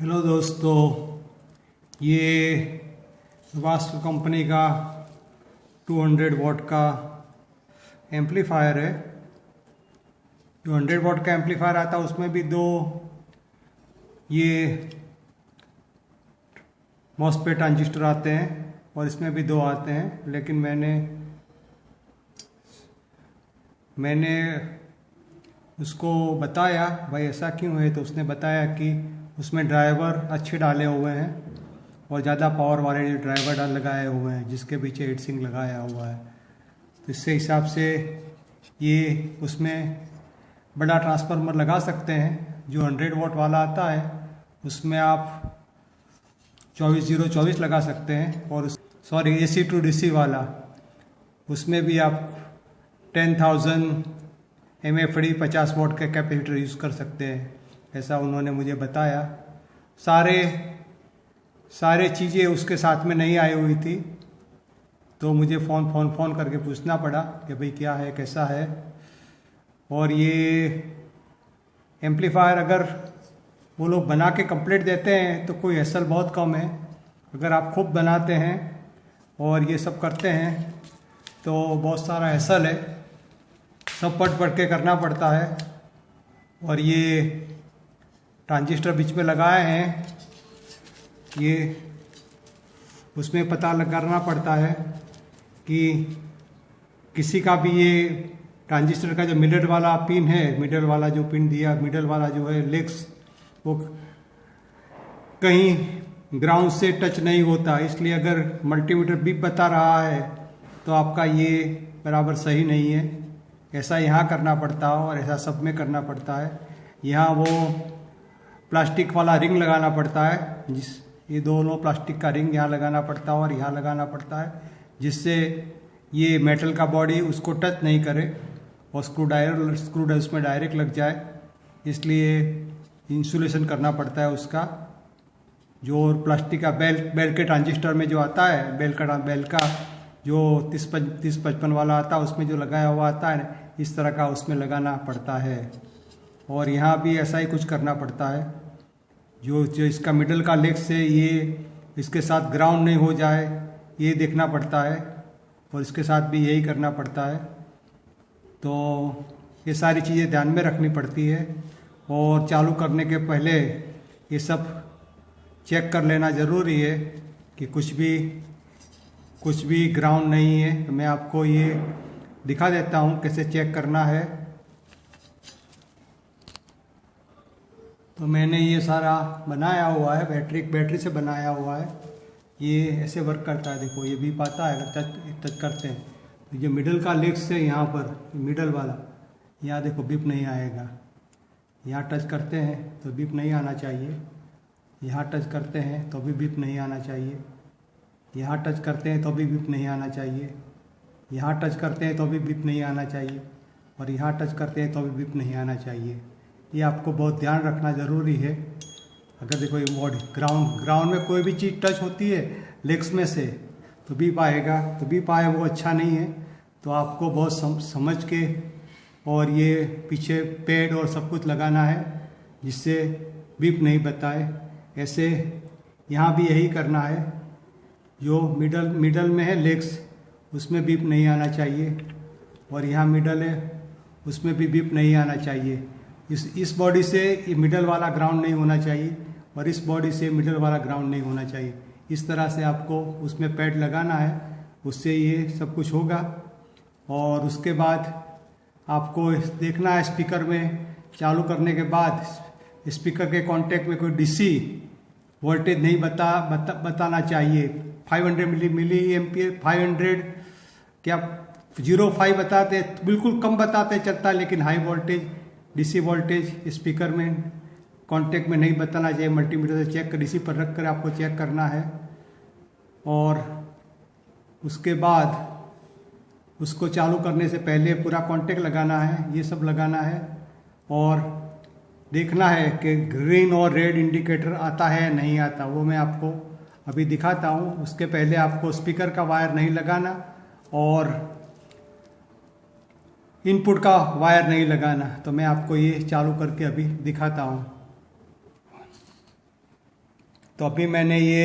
Hello दोस्तों, ये Vasco company का 200 वॉट का एम्पलीफायर है। जो 100 वॉट का एम्पलीफायर आता है उसमें भी दो ये मॉसफेट ट्रांजिस्टर आते हैं और इसमें भी दो आते हैं, लेकिन मैंने उसको बताया भाई ऐसा क्यों है, तो उसने बताया कि उसमें ड्राइवर अच्छे डाले हुए हैं और ज़्यादा पावर वाले जो ड्राइवर लगाए हुए हैं जिसके पीछे हीट सिंक लगाया हुआ है। तो इससे हिसाब से ये उसमें बड़ा ट्रांसफार्मर लगा सकते हैं। जो 100 वॉट वाला आता है उसमें आप 24/0/24 लगा सकते हैं, और AC टू DC वाला उसमें भी आप 10,000 MFD 50 वॉट का कैपेसिटर यूज़ कर सकते हैं, ऐसा उन्होंने मुझे बताया। सारे चीज़ें उसके साथ में नहीं आई हुई थी, तो मुझे फ़ोन करके पूछना पड़ा कि भाई क्या है कैसा है। और ये एम्पलीफायर अगर वो लोग बना के कंप्लीट देते हैं तो कोई हैसल बहुत कम है। अगर आप खुद बनाते हैं और ये सब करते हैं तो बहुत सारा हैसल है, सब पढ़ के करना पड़ता है। और ये ट्रांजिस्टर बीच में लगाए हैं, ये उसमें पता करना पड़ता है कि किसी का भी ये ट्रांजिस्टर का जो मिडल वाला पिन है, मिडल वाला जो पिन दिया, मिडल वाला जो है लेग्स, वो कहीं ग्राउंड से टच नहीं होता। इसलिए अगर मल्टीमीटर बीप बता रहा है तो आपका ये बराबर सही नहीं है। ऐसा यहाँ करना पड़ता है और ऐसा सब में करना पड़ता है। यहाँ वो प्लास्टिक वाला रिंग लगाना पड़ता है, ये दोनों प्लास्टिक का रिंग यहाँ लगाना पड़ता है और यहाँ लगाना पड़ता है, जिससे ये मेटल का बॉडी उसको टच नहीं करे और स्क्रू उसमें डायरेक्ट लग जाए। इसलिए इंसुलेशन करना पड़ता है उसका। जो प्लास्टिक का बेल के ट्रांजिस्टर में जो आता है, बेल का जो 30-55 वाला आता है उसमें जो लगाया हुआ आता है, इस तरह का उसमें लगाना पड़ता है। और यहाँ भी ऐसा ही कुछ करना पड़ता है। जो इसका मिडल का लेग से ये इसके साथ ग्राउंड नहीं हो जाए, ये देखना पड़ता है, और इसके साथ भी यही करना पड़ता है। तो ये सारी चीज़ें ध्यान में रखनी पड़ती है, और चालू करने के पहले ये सब चेक कर लेना ज़रूरी है कि कुछ भी ग्राउंड नहीं है। तो मैं आपको ये दिखा देता हूँ कैसे चेक करना है। तो मैंने ये सारा बनाया हुआ है, बैटरी से बनाया हुआ है। ये ऐसे वर्क करता है, देखो ये बीप आता है अगर टच करते हैं तो ये मिडल का लेग से यहाँ पर मिडल वाला, यहाँ देखो बीप नहीं आएगा। यहाँ टच करते हैं तो बीप नहीं आना चाहिए, यहाँ टच करते हैं तो भी बीप नहीं आना चाहिए, यहाँ टच करते हैं तो भी बीप नहीं आना चाहिए, यहाँ टच करते हैं तो भी बीप नहीं आना चाहिए, और यहाँ टच करते हैं तो भी बीप नहीं आना चाहिए। ये आपको बहुत ध्यान रखना ज़रूरी है। अगर देखो ये बॉडी ग्राउंड में कोई भी चीज़ टच होती है लेग्स में से तो बीप आएगा, तो बीप आए वो अच्छा नहीं है। तो आपको बहुत समझ के और ये पीछे पैड और सब कुछ लगाना है जिससे बीप नहीं बताए। ऐसे यहाँ भी यही करना है। जो मिडल में है लेग्स, उसमें बीप नहीं आना चाहिए, और यहाँ मिडल है उसमें भी बीप नहीं आना चाहिए। इस बॉडी से ये मिडल वाला ग्राउंड नहीं होना चाहिए, और इस बॉडी से मिडल वाला ग्राउंड नहीं होना चाहिए। इस तरह से आपको उसमें पैड लगाना है, उससे ये सब कुछ होगा। और उसके बाद आपको देखना है स्पीकर में चालू करने के बाद स्पीकर के कांटेक्ट में कोई DC वोल्टेज नहीं बताना चाहिए। 500 मिली एम्पियर 500 क्या 0.5 बताते, बिल्कुल कम बताते चलता, लेकिन high voltage DC voltage speaker में कांटेक्ट में नहीं बताना चाहिए। मल्टीमीटर से चेक कर DC पर रख कर आपको चेक करना है, और उसके बाद उसको चालू करने से पहले पूरा कांटेक्ट लगाना है, ये सब लगाना है, और देखना है कि ग्रीन और रेड इंडिकेटर आता है नहीं आता। वो मैं आपको अभी दिखाता हूँ। उसके पहले आपको स्पीकर का वायर नहीं लगाना और इनपुट का वायर नहीं लगाना। तो मैं आपको ये चालू करके अभी दिखाता हूँ। तो अभी मैंने ये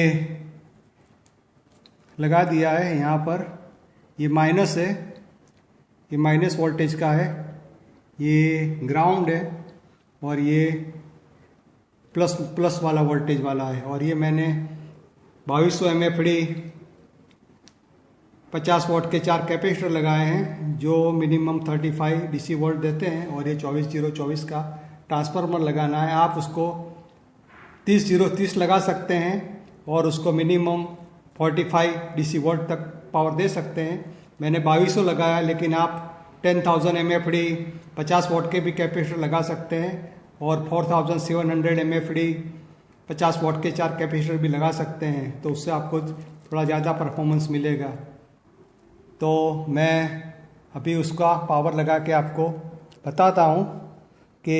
लगा दिया है यहाँ पर। ये माइनस है, ये माइनस वोल्टेज का है, ये ग्राउंड है और ये प्लस वाला वोल्टेज वाला है। और ये मैंने 2200 mFD 50 वोल्ट के 4 कैपेसिटर लगाए हैं जो मिनिमम 35 DC वोल्ट देते हैं। और ये 24024 का ट्रांसफार्मर लगाना है। आप उसको 30 लगा सकते हैं और उसको मिनिमम 45 DC वोल्ट तक पावर दे सकते हैं। मैंने 2200 लगाया, लेकिन आप 10,000 mFD 50 वोल्ट के भी कैपेसिटर लगा सकते हैं और 4700 mFD 50 वोल्ट के 4 कैपेसिटर भी लगा सकते हैं। तो उससे आपको थोड़ा ज़्यादा परफॉर्मेंस मिलेगा। तो मैं अभी उसका पावर लगा के आपको बताता हूँ कि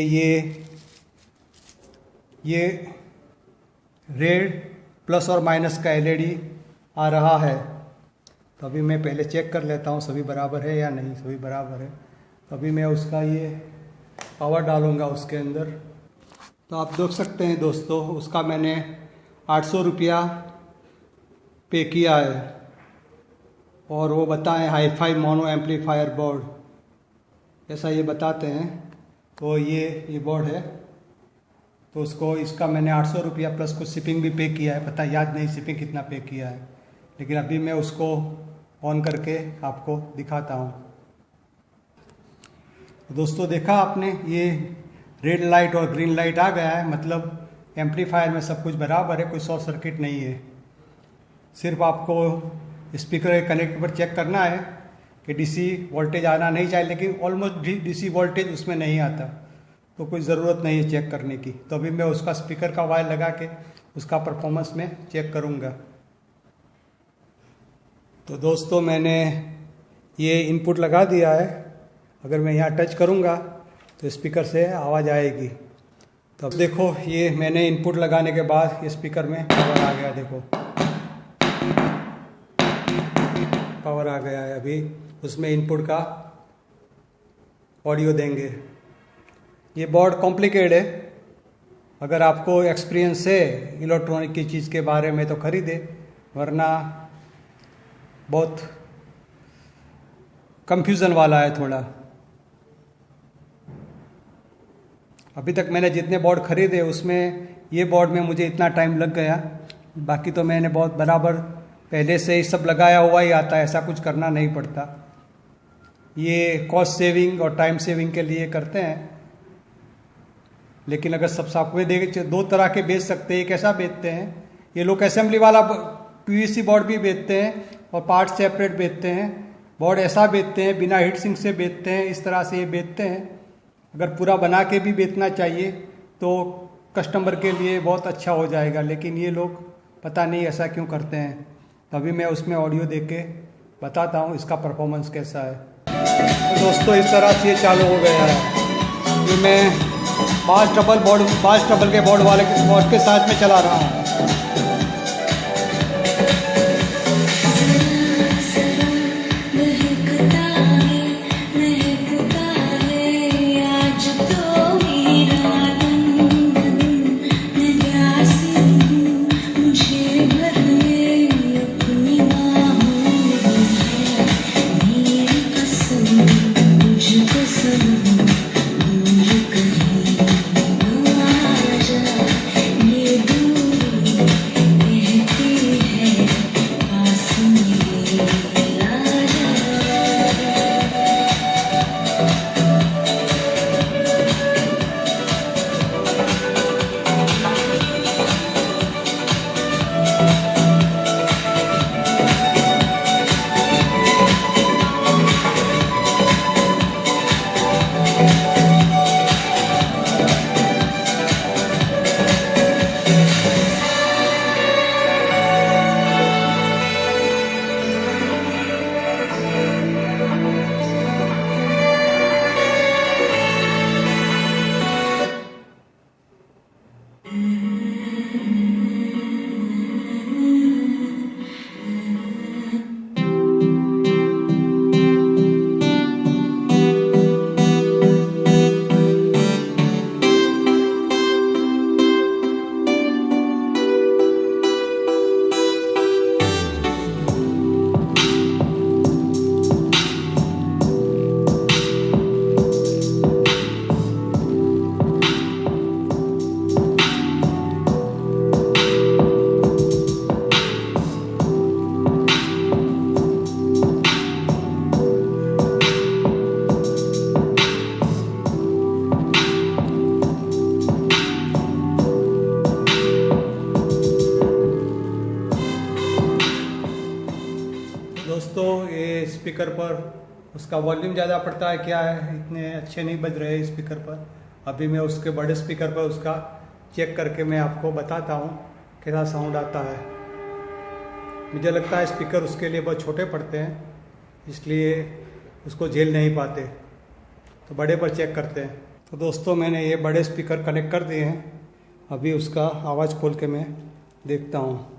ये रेड प्लस और माइनस का LED आ रहा है। तो अभी मैं पहले चेक कर लेता हूँ सभी बराबर है या नहीं। सभी बराबर है। तो अभी मैं उसका ये पावर डालूँगा उसके अंदर। तो आप देख सकते हैं दोस्तों, उसका मैंने 800 रुपया पे किया है और वो बताएं हाई-फाई मोनो एम्पलीफायर बोर्ड, ऐसा ये बताते हैं। तो ये बोर्ड है। तो इसका मैंने 800 रुपया प्लस कुछ शिपिंग भी पे किया है। पता याद नहीं शिपिंग कितना पे किया है, लेकिन अभी मैं उसको ऑन करके आपको दिखाता हूँ। दोस्तों देखा आपने, ये रेड लाइट और ग्रीन लाइट आ गया है, मतलब एम्पलीफायर में सब कुछ बराबर है, कोई शॉर्ट सर्किट नहीं है। सिर्फ आपको स्पीकर के कनेक्ट पर चेक करना है कि DC वोल्टेज आना नहीं चाहिए, लेकिन ऑलमोस्ट DC वोल्टेज उसमें नहीं आता, तो कोई ज़रूरत नहीं है चेक करने की। तो अभी मैं उसका स्पीकर का वायर लगा के उसका परफॉर्मेंस में चेक करूँगा। तो दोस्तों मैंने ये इनपुट लगा दिया है। अगर मैं यहाँ टच करूँगा तो स्पीकर से आवाज़ आएगी। तो अब देखो, ये मैंने इनपुट लगाने के बाद ये स्पीकर में पावर आ गया। देखो पावर आ गया है। अभी उसमें इनपुट का ऑडियो देंगे। ये बोर्ड कॉम्प्लिकेटेड है। अगर आपको एक्सपीरियंस है इलेक्ट्रॉनिक की चीज़ के बारे में तो खरीदे, वरना बहुत कंफ्यूजन वाला है थोड़ा। अभी तक मैंने जितने बोर्ड खरीदे उसमें ये बोर्ड में मुझे इतना टाइम लग गया। बाकी तो मैंने बहुत बराबर पहले से ही सब लगाया हुआ ही आता है, ऐसा कुछ करना नहीं पड़ता। ये कॉस्ट सेविंग और टाइम सेविंग के लिए करते हैं। लेकिन अगर सब सॉफ्टवेयर देखे, दो तरह के बेच सकते हैं। एक ऐसा बेचते हैं, ये लोग असेंबली वाला PVC बोर्ड भी बेचते हैं और पार्ट सेपरेट बेचते हैं। बोर्ड ऐसा बेचते हैं, बिना हीट सिंक से बेचते हैं, इस तरह से ये बेचते हैं। अगर पूरा बना के भी बेचना चाहिए तो कस्टमर के लिए बहुत अच्छा हो जाएगा, लेकिन ये लोग पता नहीं ऐसा क्यों करते हैं। तभी मैं उसमें ऑडियो देख के बताता हूँ इसका परफॉर्मेंस कैसा है। तो दोस्तों इस तरह से ये चालू हो गया है। ये मैं 5 डबल के बोर्ड के साथ में चला रहा हूँ। स्पीकर पर उसका वॉल्यूम ज़्यादा पड़ता है क्या है, इतने अच्छे नहीं बज रहे स्पीकर पर। अभी मैं उसके बड़े स्पीकर पर उसका चेक करके मैं आपको बताता हूँ कैसा साउंड आता है। मुझे लगता है स्पीकर उसके लिए बहुत छोटे पड़ते हैं, इसलिए उसको झेल नहीं पाते, तो बड़े पर चेक करते हैं। तो दोस्तों मैंने ये बड़े स्पीकर कनेक्ट कर दिए हैं, अभी उसका आवाज़ खोल के मैं देखता हूँ।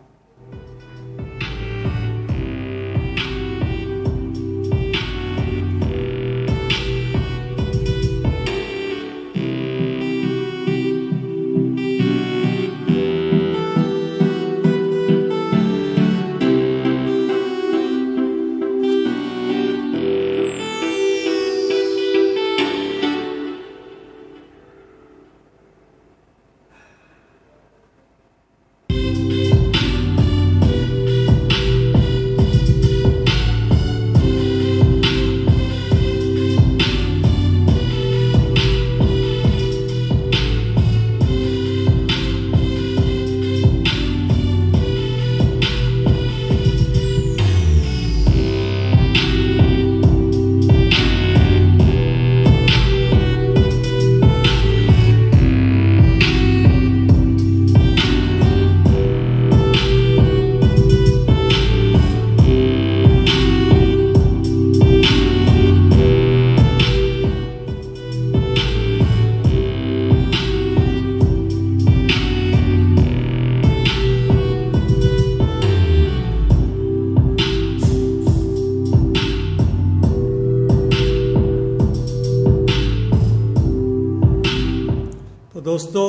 दोस्तों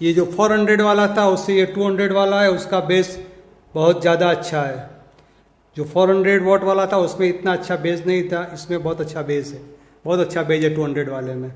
ये जो 400 वाला था उससे ये 200 वाला है, उसका बेस बहुत ज़्यादा अच्छा है। जो 400 वॉट वाला था उसमें इतना अच्छा बेस नहीं था, इसमें बहुत अच्छा बेस है, बहुत अच्छा बेस है 200 वाले में।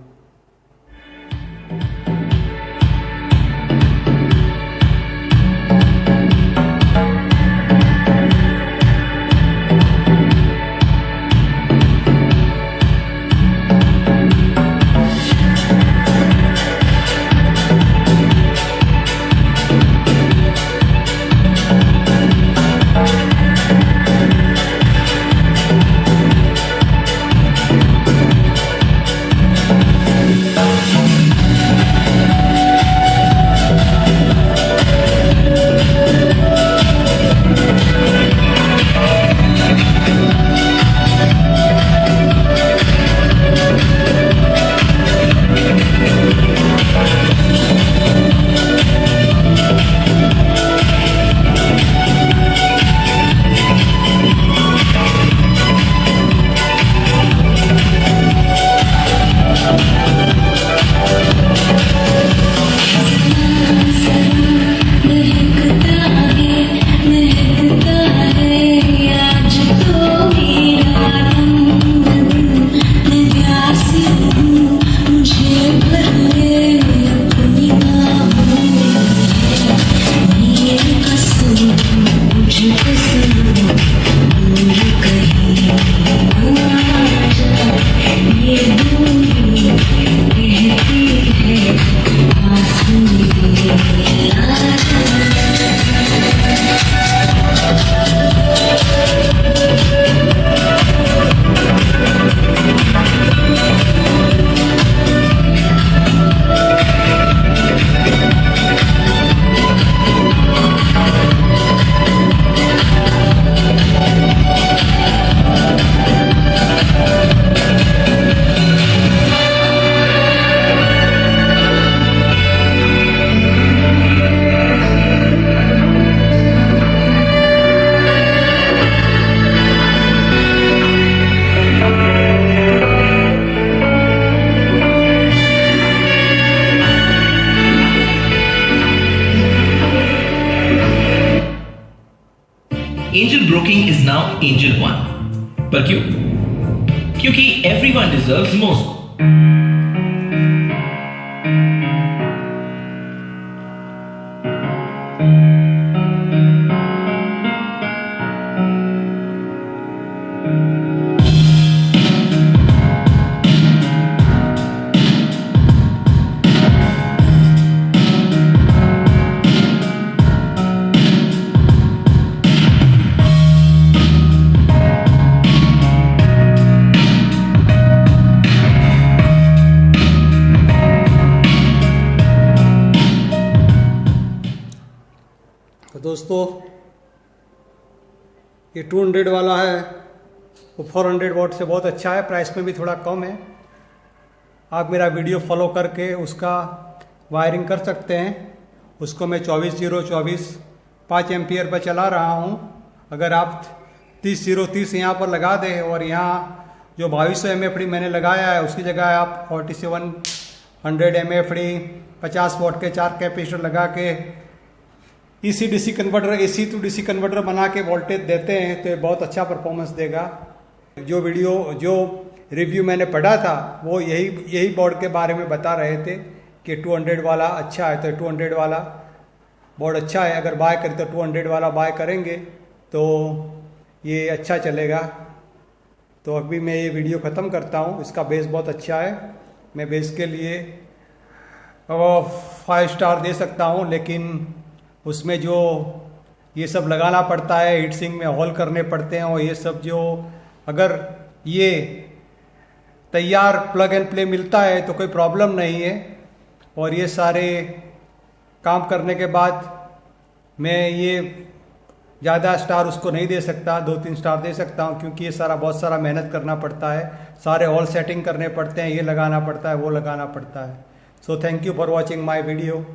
Angel broking is now Angel 1. पर क्यों? क्योंकि everyone deserves most. तो दोस्तों ये 200 वाला है वो 400 वॉट से बहुत अच्छा है, प्राइस में भी थोड़ा कम है। आप मेरा वीडियो फॉलो करके उसका वायरिंग कर सकते हैं। उसको मैं 24/0/24 5 एम्पियर पर चला रहा हूँ। अगर आप 30/0/30 यहाँ पर लगा दें और यहाँ जो 2200 mFD मैंने लगाया है उसकी जगह आप 4700 mFD 50 वॉट के 4 कैपेसिटर लगा के AC DC converter AC to DC converter बना के वोल्टेज देते हैं तो ये बहुत अच्छा परफॉर्मेंस देगा। जो रिव्यू मैंने पढ़ा था वो यही बोर्ड के बारे में बता रहे थे कि 200 वाला अच्छा है, तो 200 वाला बोर्ड अच्छा है। अगर बाय करें तो 200 वाला बाय करेंगे तो ये अच्छा चलेगा। तो अभी मैं ये वीडियो ख़त्म करता हूँ। इसका बेस बहुत अच्छा है, मैं बेस के लिए 5 स्टार दे सकता हूँ, लेकिन उसमें जो ये सब लगाना पड़ता है, हीट सिंक में होल करने पड़ते हैं और ये सब जो अगर ये तैयार प्लग एंड प्ले मिलता है तो कोई प्रॉब्लम नहीं है। और ये सारे काम करने के बाद मैं ये ज़्यादा स्टार उसको नहीं दे सकता, 2-3 स्टार दे सकता हूँ, क्योंकि ये बहुत सारा मेहनत करना पड़ता है, सारे ऑल सेटिंग करने पड़ते हैं, ये लगाना पड़ता है वो लगाना पड़ता है। So thank you for watching my video.